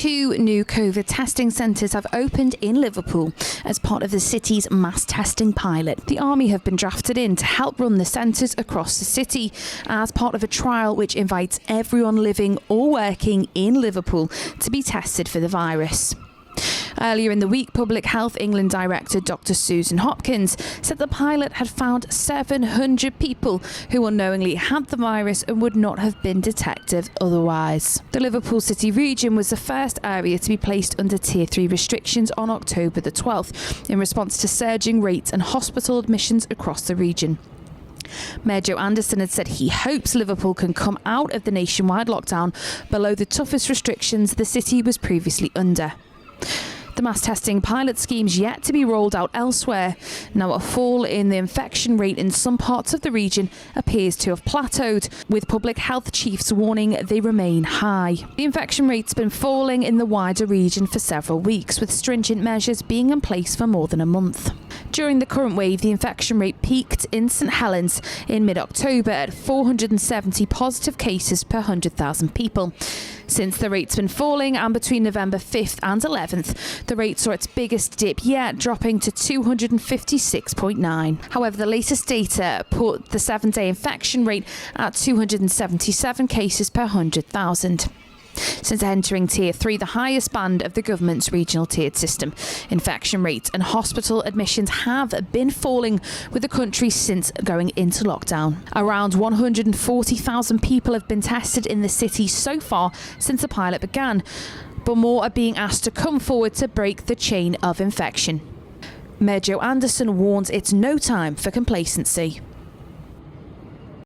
2 new COVID testing centres have opened in Liverpool as part of the city's mass testing pilot. The Army have been drafted in to help run the centres across the city as part of a trial which invites everyone living or working in Liverpool to be tested for the virus. Earlier in the week, Public Health England Director Dr. Susan Hopkins said the pilot had found 700 people who unknowingly had the virus and would not have been detected otherwise. The Liverpool City region was the first area to be placed under Tier 3 restrictions on October the 12th in response to surging rates and hospital admissions across the region. Mayor Joe Anderson had said he hopes Liverpool can come out of the nationwide lockdown below the toughest restrictions the city was previously under. The mass testing pilot scheme's yet to be rolled out elsewhere. Now, a fall in the infection rate in some parts of the region appears to have plateaued, with public health chiefs warning they remain high. The infection rate's been falling in the wider region for several weeks, with stringent measures being in place for more than a month. During the current wave, the infection rate peaked in St Helens in mid-October at 470 positive cases per 100,000 people. Since the rate's been falling, and between November 5th and 11th, the rate saw its biggest dip yet, dropping to 256.9. However, the latest data put the 7-day infection rate at 277 cases per 100,000. Since entering Tier 3, the highest band of the government's regional tiered system, infection rates and hospital admissions have been falling with the country since going into lockdown. Around 140,000 people have been tested in the city so far since the pilot began, but more are being asked to come forward to break the chain of infection. Mayor Joe Anderson warns it's no time for complacency.